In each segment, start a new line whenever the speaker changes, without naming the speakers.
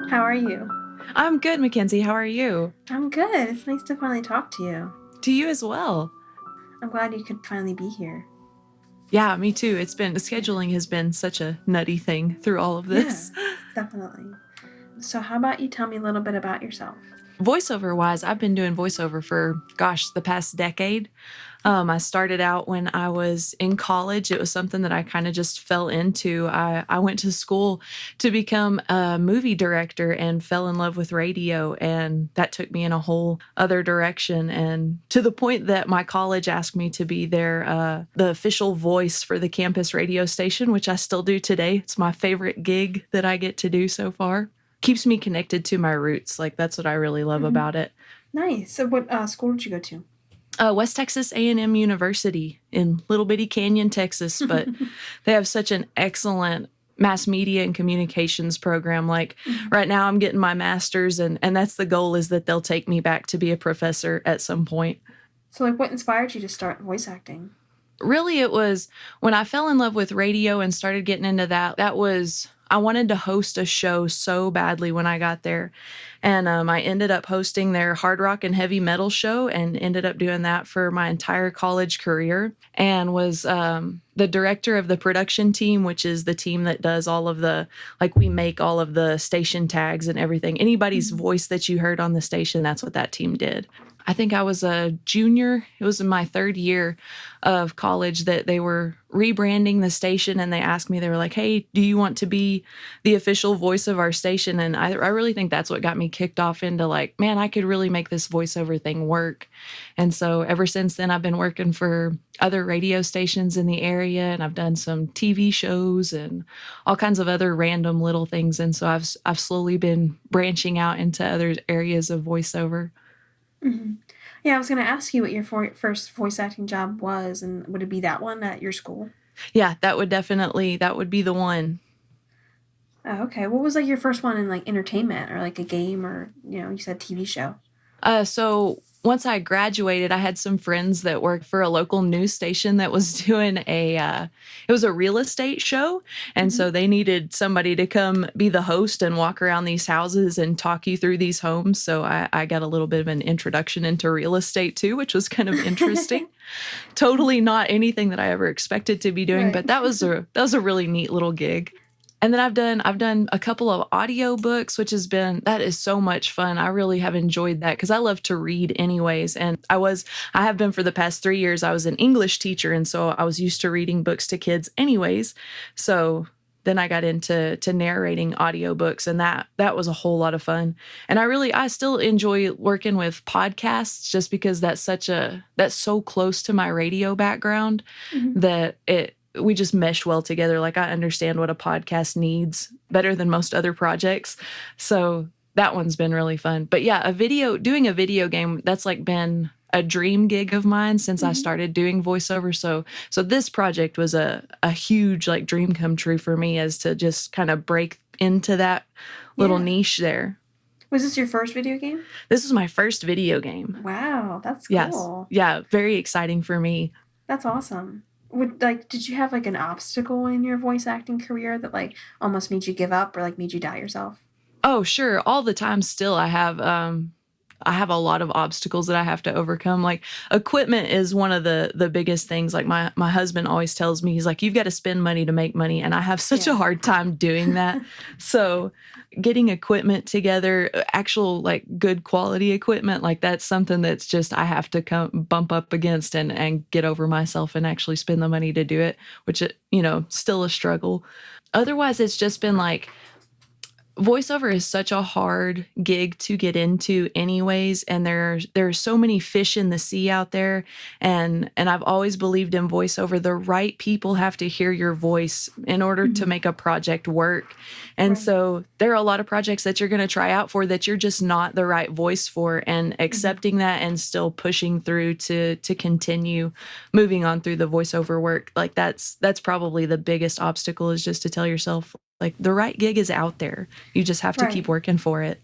How are you?
I'm good, Mackenzie. How are you?
I'm good. It's nice to finally talk to you.
To you as well.
I'm glad you could finally be here.
Yeah, me too. Scheduling has been such a nutty thing through all of
Yeah,
this.
definitely. So, how about you tell me a little bit about yourself?
Voiceover wise, I've been doing voiceover for, the past decade. I started out when I was in college. It was something that I kind of just fell into. I went to school to become a movie director and fell in love with radio. And that took me in a whole other direction. And to the point that my college asked me to be the official voice for the campus radio station, which I still do today. It's my favorite gig that I get to do so far. Keeps me connected to my roots. Like, that's what I really love about it.
Nice. So, what school did you go to?
West Texas A&M University in Little Bitty Canyon, Texas, but they have such an excellent mass media and communications program. Like right now I'm getting my master's and that's the goal, is that they'll take me back to be a professor at some point.
So, like, what inspired you to start voice acting?
Really, it was when I fell in love with radio and started getting into that. I wanted to host a show so badly when I got there. And I ended up hosting their hard rock and heavy metal show and ended up doing that for my entire college career, and was the director of the production team, which is the team that does all of we make all of the station tags and everything. Anybody's voice that you heard on the station, that's what that team did. I think I was a junior. It was in my third year of college that they were rebranding the station, and they asked me, they were like, "Hey, do you want to be the official voice of our station?" And I really think that's what got me kicked off into like, man, I could really make this voiceover thing work. And so ever since then, I've been working for other radio stations in the area, and I've done some TV shows and all kinds of other random little things. And so I've slowly been branching out into other areas of voiceover.
Mm-hmm. Yeah, I was going to ask you what your first voice acting job was, and would it be that one at your school?
Yeah, that would be the one.
Oh, okay. What was like your first one in like entertainment or like a game or, you said TV show?
So once I graduated, I had some friends that worked for a local news station that was doing it was a real estate show. And
Mm-hmm.
so they needed somebody to come be the host and walk around these houses and talk you through these homes. So I got a little bit of an introduction into real estate too, which was kind of interesting. Totally not anything that I ever expected to be doing,
Right.
but that was a really neat little gig. And then I've done a couple of audio books, which that is so much fun. I really have enjoyed that because I love to read anyways. And I have been for the past 3 years. I was an English teacher, and so I was used to reading books to kids anyways. So then I got into narrating audiobooks, and that was a whole lot of fun. And I still enjoy working with podcasts just because that's so close to my radio background
Mm-hmm.
that we just mesh well together. Like, I understand what a podcast needs better than most other projects. So that one's been really fun. But yeah, doing a video game, that's like been a dream gig of mine since I
Mm-hmm.
started doing voiceover. So this project was a huge like dream come true for me, as to just kind of break into that little
Yeah.
niche there.
Was this your first video game?
This was my first video game.
Wow, that's
Yes.
cool.
Yeah, very exciting for me.
That's awesome. Did you have like an obstacle in your voice acting career that like almost made you give up or like made you doubt yourself?
Oh, sure. All the time still I have a lot of obstacles that I have to overcome. Like, equipment is one of the biggest things. Like, my husband always tells me, he's like, "You've got to spend money to make money." And I have such a
Yeah.
hard time doing that. So getting equipment together, actual like good quality equipment, like that's something that's just I have to bump up against and get over myself and actually spend the money to do it, which still a struggle. Otherwise, it's just been like, voiceover is such a hard gig to get into anyways, and there are so many fish in the sea out there, and I've always believed in voiceover. The right people have to hear your voice in order to
Mhm.
make a project work. And
Right.
so there are a lot of projects that you're going to try out for that you're just not the right voice for, and
Mhm.
accepting that and still pushing through to continue moving on through the voiceover work. Like, that's probably the biggest obstacle, is just to tell yourself like the right gig is out there. You just have to keep
Right.
working for it.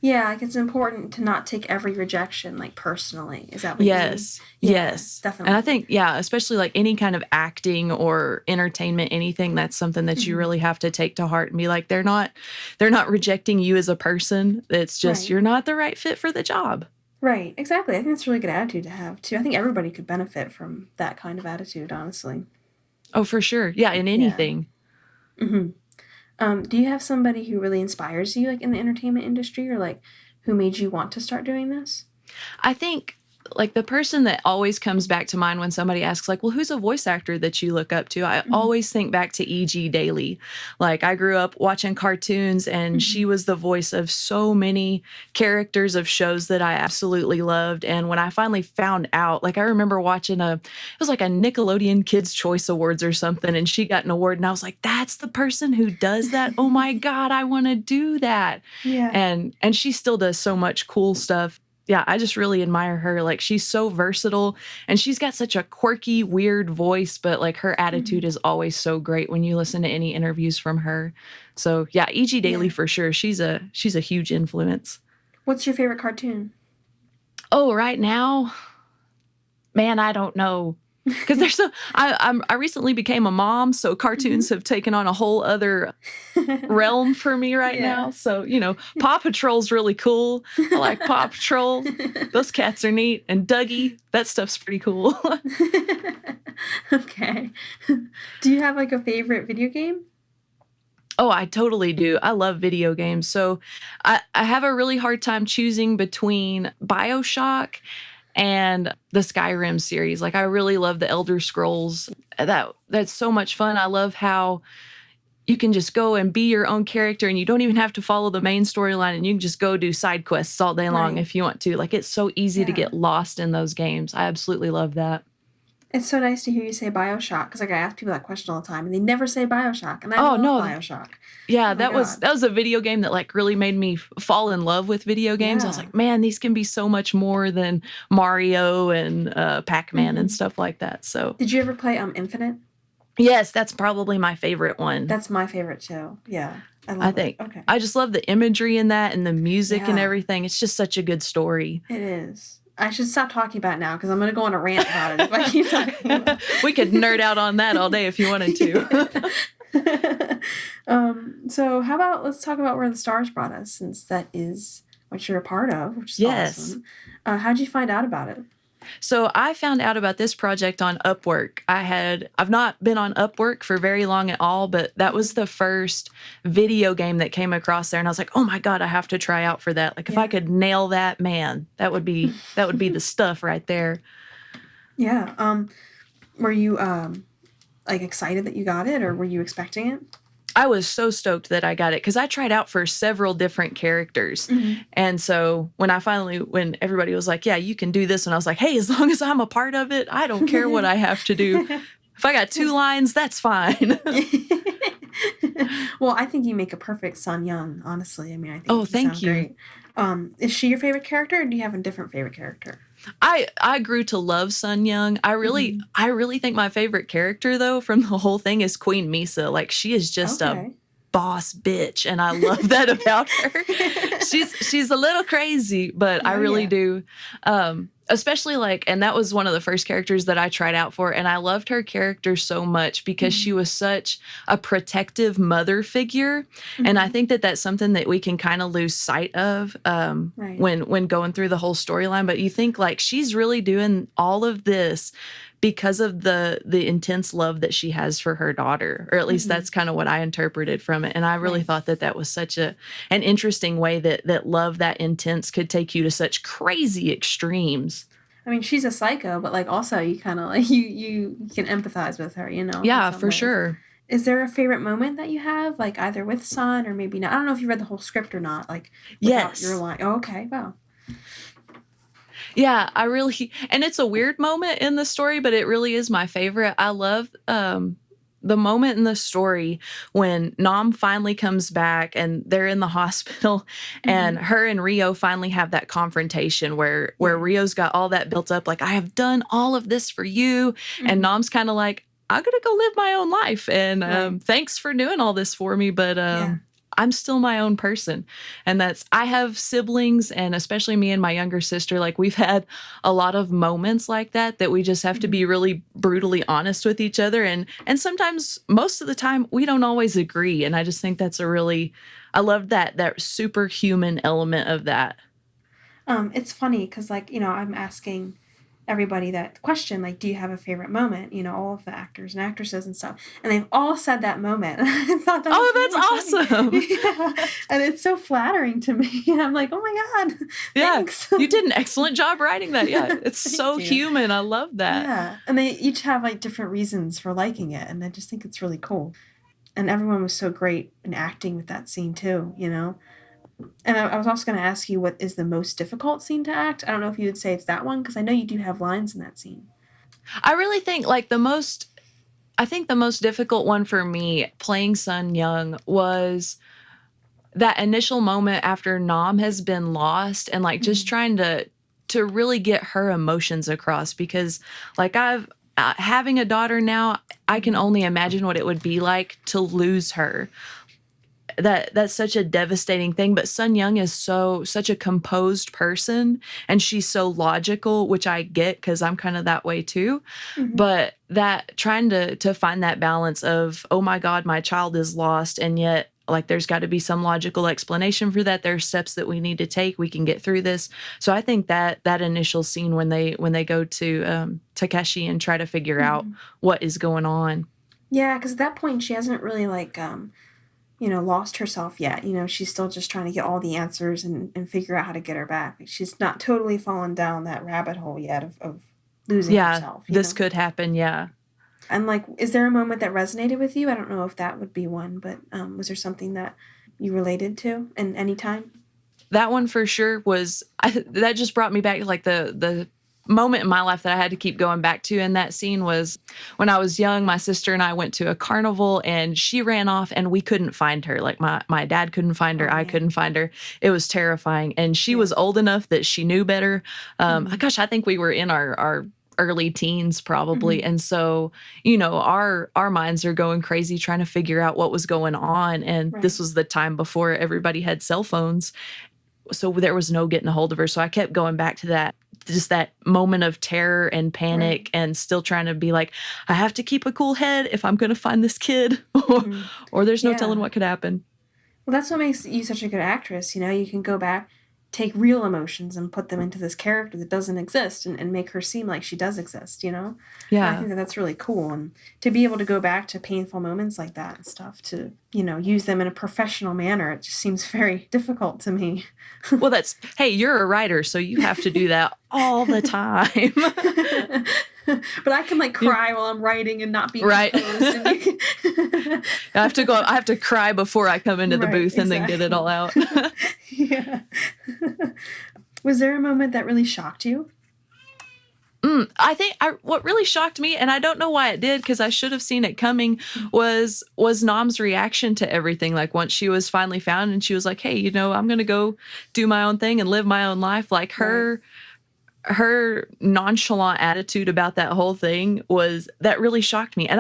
Yeah, like it's important to not take every rejection like personally. Is that what you mean?
Yes.
Yeah,
Yes. And I
definitely.
think, yeah, especially like any kind of acting or entertainment, anything, that's something that you
Hmm.
really have to take to heart and be like, they're not rejecting you as a person. It's just
Right.
you're not the right fit for the job.
Right. Exactly. I think that's a really good attitude to have too. I think everybody could benefit from that kind of attitude, honestly.
Oh, for sure. Yeah, in
Yeah.
anything.
Hmm. Do you have somebody who really inspires you, like in the entertainment industry, or like who made you want to start doing this?
I think like the person that always comes back to mind when somebody asks like, "Well, who's a voice actor that you look up to?" I
Hmm.
always think back to E.G. Daily. Like I grew up watching cartoons and
Hmm.
she was the voice of so many characters of shows that I absolutely loved. And when I finally found out, like I remember watching it was like a Nickelodeon Kids Choice Awards or something and she got an award and I was like, "That's the person who does that. Oh my god, I want to do that."
Yeah.
And she still does so much cool stuff. Yeah, I just really admire her. Like she's so versatile and she's got such a quirky, weird voice, but like her attitude
Hmm.
is always so great when you listen to any interviews from her. So yeah, E.G. Daily
Yeah.
for sure. She's a huge influence.
What's your favorite cartoon?
Oh, right now, man, I don't know. Because there's so I recently became a mom, so
Hmm.
cartoons have taken on a whole other realm for me right
Yeah.
now. So, Paw Patrol's really cool. I like Paw Patrol. Those cats are neat. And Dougie, that stuff's pretty cool.
Okay. Do you have like a favorite video game?
Oh, I totally do. I love video games. So I have a really hard time choosing between BioShock and the Skyrim series. Like I really love the Elder Scrolls. That's so much fun. I love how you can just go and be your own character and you don't even have to follow the main storyline and you can just go do side quests all day long
Right.
if you want to. Like it's so easy to
Yeah.
get lost in those games. I absolutely love that.
It's so nice to hear you say BioShock because like I ask people that question all the time and they never say BioShock and I
Oh
love
no,
BioShock.
yeah,
Oh my
that
god.
was a video game that like really made me fall in love with video games. I was
Yeah.
like, man, these can be so much more than Mario and Pac-Man and
Hmm.
stuff like that. So
Did you ever play Infinite?
yes, that's probably my favorite one.
That's my favorite too. Yeah. I
I
love it.
think
Okay.
I just love the imagery in that and the music and
Yeah,
everything. It's just such a good story.
it is. I should stop talking about it now because I'm gonna go on a rant about it if I keep talking about
We could nerd out on that all day if you wanted to.
it. So how about let's talk about Where the Stars Brought Us, since that is what you're a part of, which is
Yes.
awesome. How'd you find out about it?
So I found out about this project on Upwork. I've not been on Upwork for very long at all, but that was
Mhm.
the first video game that came across there and I was like, "Oh my god, I have to try out for that." Like if I
Yeah.
could nail that, man, that would be the stuff right there.
Yeah. Were you like excited that you got it, or were you expecting it?
I was so stoked that I got it because I tried out for several different characters.
Hmm.
And so when everybody was like, "Yeah, you can do this," and I was like, "Hey, as long as I'm a part of it, I don't care what I have to do. If I got 2 lines, that's fine."
Well, I think you make a perfect Sun Young, honestly. I mean, I
Oh,
think you
thank
sound
you.
great. Is she your favorite character, or do you have a different favorite character?
I grew to love Sun Young. I really
Hmm.
I really think my favorite character though from the whole thing is Queen Misa. Like she is just a
Okay.
boss bitch and I love that about her. She's a little crazy, but I
Oh
really
yeah.
do. Especially like and that was one of the first characters that I tried out for and I loved her character so much because she
Hmm.
was such a protective mother figure and I
Hmm.
think that that's something that we can kind of lose sight of
Right.
when going through the whole storyline but you think like she's really doing all of this because of the intense love that she has for her daughter or at least
Hmm.
that's kind of what I interpreted from it and I really
Right.
thought that that was such an interesting way that love that intense could take you to such crazy extremes.
I mean, she's a psycho, but like also you kind of like you can empathize with her, in
Yeah,
some
for
ways.
sure.
Is there a favorite moment that you have, like either with Sun or maybe not? I don't know if you read the whole script or not, like without your
Yes.
line. Oh, okay. Wow.
Yeah, I really and it's a weird moment in the story, but it really is my favorite. I love the moment in the story when Nam finally comes back and they're in the hospital and
Hmm.
her and Rio finally have that confrontation where
Yeah.
Rio's got all that built up like I have done all of this for you and
Hmm.
Nam's kind of like I'm going to go live my own life and
Right.
thanks for doing all this for me but
Yeah.
I'm still my own person. And I have siblings, and especially me and my younger sister, like we've had a lot of moments like that we just have to be
Mhm.
really brutally honest with each other. And sometimes, most of the time, we don't always agree. And I just think I love that superhuman element of that.
It's funny because, like, I'm asking everybody that question, like, do you have a favorite moment? All of the actors and actresses and stuff, and they've all said that moment. I thought that was really
Oh,
funny.
that's awesome.
Yeah, and it's so flattering to me. I'm like, oh my god,
Yeah.
thanks.
You did an excellent job writing that. Yeah. It's
Thank
so
you.
human. I love that.
Yeah, and they each have like different reasons for liking it, and I just think it's really cool. And everyone was so great in acting with that scene too. And I was also going to ask you, what is the most difficult scene to act? I don't know if you would say it's that one, because I know you do have lines in that scene.
I really think like I think the most difficult one for me playing Sun Young was that initial moment after Nam has been lost, and like just
Mhm.
trying to really get her emotions across, because like I've having a daughter now, I can
Mhm.
only imagine what it would be like to lose her. That's such a devastating thing, but Sun Young is such a composed person, and she's so logical, which I get cuz I'm kind of that way too.
Mhm.
But that trying to find that balance of, oh my god, my child is lost, and yet like there's got to be some logical explanation for that. There's steps that we need to take. We can get through this. So I think that initial scene when they go to Takeshi and try to figure out
Mhm.
what is going on.
Yeah, because at that point she hasn't really like lost herself yet. She's still just trying to get all the answers and figure out how to get her back. Like, she's not totally fallen down that rabbit hole yet of losing
Yeah, this
herself.
could happen. Yeah.
And like, is there a moment that resonated with you? I don't know if that would be one, but was there something that you related to in any time?
That one for sure that just brought me back to like the moment in my life that I had to keep going back to. And that scene was when I was young. My sister and I went to a carnival, and she ran off, and we couldn't find her. Like my dad couldn't find her,
Oh
I couldn't
man.
find her. It was terrifying, and she
Yeah.
was old enough that she knew better.
Mhm.
Gosh, I think we were in our early teens probably.
Mhm.
And so, our minds are going crazy trying to figure out what was going on. And this
Right.
was the time before everybody had cell phones, so there was no getting a hold of her. So I kept going back to that, just that moment of terror and
Right.
panic, and still trying to be like, I have to keep a cool head if I'm going to find this kid,
Mhm.
or there's no telling
Yeah.
what could happen.
Well, that's what makes you such a good actress. You can go back, take real emotions, and put them into this character that doesn't exist, and make her seem like she does exist. And I
Yeah.
think that that's really cool. And to be able to go back to painful moments like that and stuff to use them in a professional manner, it just seems very difficult to me.
Well, hey, you're a writer, so you have to do that all the time.
But I can like
Yeah.
cry while I'm writing and not be
Right.
composed, and you can.
I have to cry before I come into the
Right,
booth and then get it all
exactly.
out.
Yeah. Was there a moment that really shocked you?
I think what really shocked me, and I don't know why it did, because I should have seen it coming,
Mm.
was Nom's reaction to everything. Like once she was finally found, and she was like, "Hey, I'm gonna go do my own thing and live my own life." Like
Right.
her nonchalant attitude about that whole thing was that really shocked me. And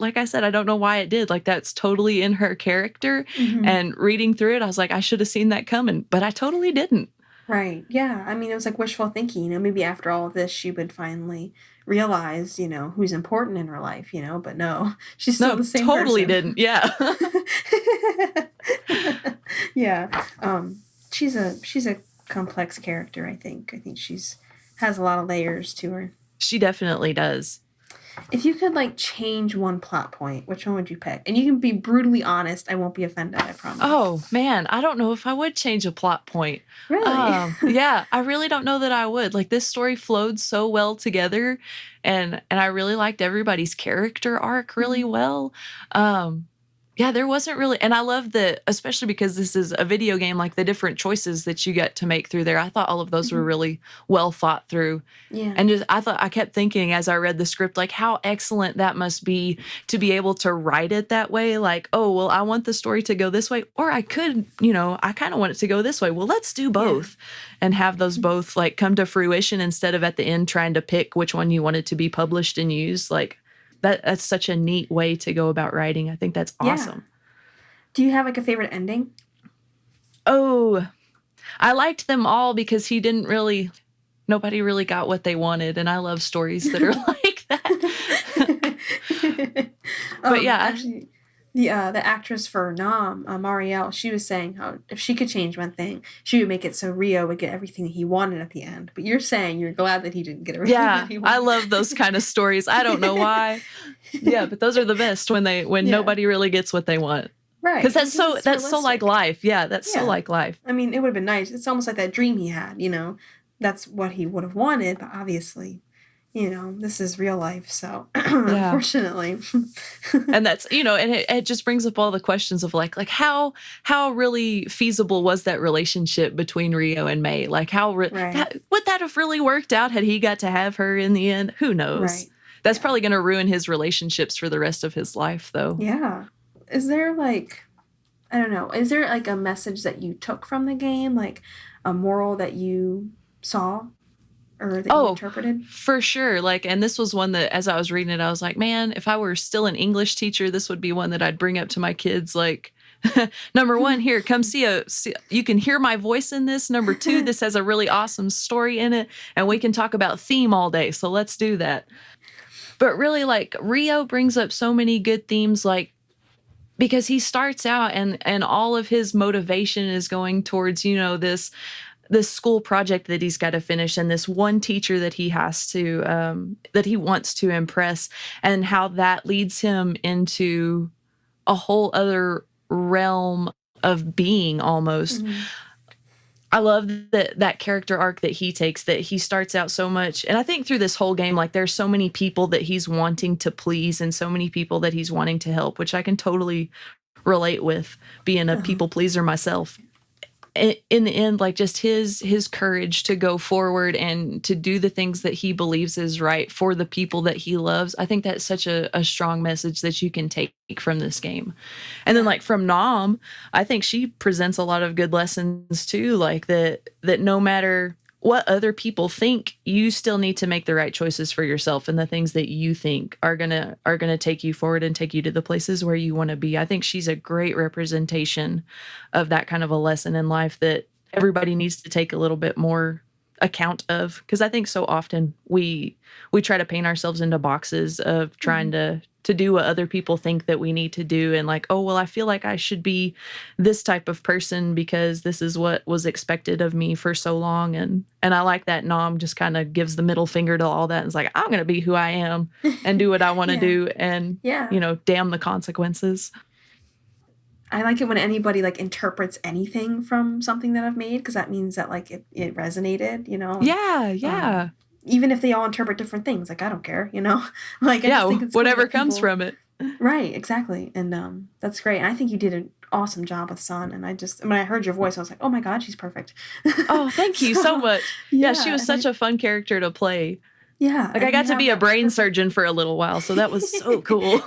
like I said, I don't know why it did. Like that's totally in her character.
Mhm.
And reading through it, I was like, I should have seen that coming, but I totally didn't.
Right. Yeah. I mean, it was like wishful thinking. Maybe after all of this, she would finally realize, who's important in her life. But no, she's still
No,
the same
totally
person.
didn't. Yeah.
Yeah. She's a complex character, I think. I think she's has a lot of layers to her.
She definitely does.
If you could like change one plot point, which one would you pick? And you can be brutally honest. I won't be offended, I promise.
Oh man, I don't know if I would change a plot point.
Really?
Yeah, I really don't know that I would. Like this story flowed so well together, and I really liked everybody's character arc really
Mhm.
well. Um yeah, there wasn't really, and I love that, especially because this is a video game, like the different choices that you get to make through there. I thought all of those were
Mhm.
really well thought through.
Yeah.
And just I kept thinking as I read the script, like how excellent that must be to be able to write it that way. Like, oh, well, I want the story to go this way, or I could, I kind of want it to go this way. Well, let's do
Yeah.
both and have those
Mhm.
both like come to fruition instead of at the end trying to pick which one you wanted to be published and used. Like that's such a neat way to go about writing. I think that's
Yeah.
awesome.
Do you have like a favorite ending?
Oh, I liked them all because he didn't really nobody really got what they wanted, and I love stories that are like that. But yeah,
Actually, the actress for Nam, Marielle, she was saying how if she could change one thing, she would make it so Rio would get everything that he wanted at the end. But you're saying you're glad that he didn't get everything that
yeah,
he
I
wanted.
love those kind of stories. I don't know why. Yeah, but those are the best when
Yeah,
nobody really gets what they want.
right.
Because
Because it's
that's so like
realistic.
life. Yeah, that's so
Yeah.
like life.
I mean, it would have been nice. It's almost like that dream he had, you know. That's what he would have wanted, but obviously, you know, this is real life, so
Yeah.
unfortunately.
And that's, and it just brings up all the questions of like how really feasible was that relationship between Rio and May? Like
Right.
would that have really worked out had he got to have her in the end? Who knows?
Right.
That's
Yeah.
probably going to ruin his relationships for the rest of his life, though.
Yeah. Is there like I don't know, is there like a message that you took from the game, like a moral that you saw or that you
Oh,
interpreted?
for sure. Like, and this was one that as I was reading it, I was like, man, if I were still an English teacher, this would be one that I'd bring up to my kids. Like, number one, here, come see, you can hear my voice in this. Number two, this has a really awesome story in it, and we can talk about theme all day. So let's do that. But really, like, Rio brings up so many good themes, like, because he starts out and all of his motivation is going towards, this school project that he's got to finish and this one teacher that he has to that he wants to impress, and how that leads him into a whole other realm of being almost.
Mhm.
I love that character arc that he takes, that he starts out so much. And I think through this whole game, like there's so many people that he's wanting to please and so many people that he's wanting to help, which I can totally relate with, being a
Uh-huh.
people pleaser myself. In the end, like just his courage to go forward and to do the things that he believes is right for the people that he loves. I think that's such a strong message that you can take from this game. And then
Yeah.
like from Nom, I think she presents a lot of good lessons too, like that no matter what other people think, you still need to make the right choices for yourself, and the things that you think are gonna take you forward and take you to the places where you want to be. I think she's a great representation of that kind of a lesson in life that everybody needs to take a little bit more account of, because I think so often we try to paint ourselves into boxes of trying
Mhm.
to do what other people think that we need to do, and like, oh well, I feel like I should be this type of person because this is what was expected of me for so long. And I like that Nom just kind of gives the middle finger to all that and is like, I'm going to be who I am and do what I want to
Yeah.
do, and
Yeah.
damn the consequences.
I like it when anybody like interprets anything from something that I've made because that means that like it resonated, you know. And,
Yeah,
um,
yeah.
even if they all interpret different things, like I don't care, you know. Like I just
Yeah,
think it's cool
whatever
that
comes
people
from it.
right, exactly, and that's great. And I think you did an awesome job with Sun. And I just when I heard your voice, I was like, oh my god, she's perfect.
Oh, thank you so
So
much. Yeah, she
yeah,
was
and
such a fun character to play.
yeah,
Like I
and you
got to
have
be a
that
brain
perfect.
surgeon for a little while, so that was so cool.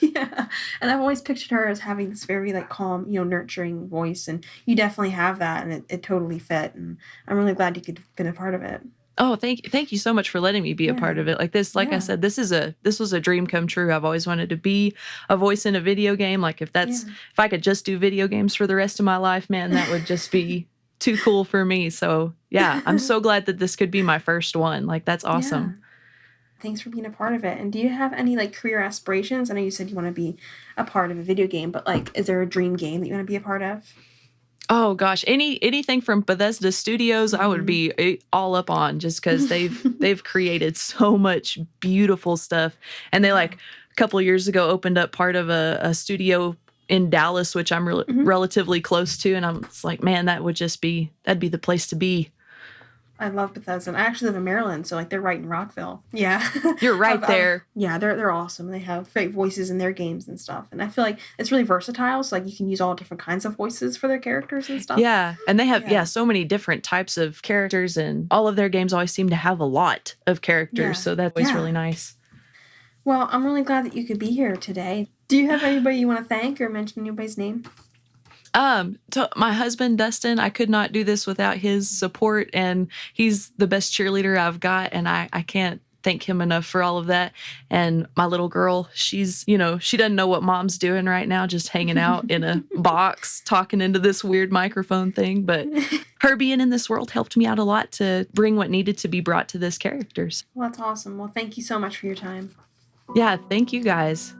Yeah, and I've always pictured her as having this very like calm, you know, nurturing voice, and you definitely have that, and it totally fit. And I'm really glad you could have been a part of it.
Oh, thank you so much for letting me be a part
Yeah,
of it. Like this, like I
yeah,
said, this was a dream come true. I've always wanted to be a voice in a video game. Like
yeah.
if I could just do video games for the rest of my life, man, that would just be too cool for me. So yeah, I'm so glad that this could be my first one. Like that's
Yeah.
awesome.
Thanks for being a part of it. And do you have any like career aspirations? I know you said you want to be a part of a video game, but like, is there a dream game that you want to be a part of?
Oh gosh, anything from Bethesda Studios, I would
Mm-hmm.
be all up on, just because they've created so much beautiful stuff, and they
Yeah.
like a couple of years ago opened up part of a studio in Dallas, which I'm
Hmm.
relatively close to, and I'm it's like, man, that'd be the place to be.
I love Bethesda. And I actually live in Maryland, so like they're right in Rockville. Yeah.
You're right there.
Yeah, they're awesome. They have great voices in their games and stuff. And I feel like it's really versatile. So like you can use all different kinds of voices for their characters and stuff.
Yeah, and they have
Yeah.
so many different types of characters, and all of their games always seem to have a lot of characters,
Yeah.
so that's always
Yeah.
really nice.
Well, I'm really glad that you could be here today. Do you have anybody you want to thank or mention anybody's name?
So my husband Dustin, I could not do this without his support, and he's the best cheerleader I've got, and I can't thank him enough for all of that. And my little girl, she's, she doesn't know what mom's doing right now, just hanging out in a box, talking into this weird microphone thing. But her being in this world helped me out a lot to bring what needed to be brought to this characters.
Well, that's awesome. Well, thank you so much for your time.
Yeah, thank you guys.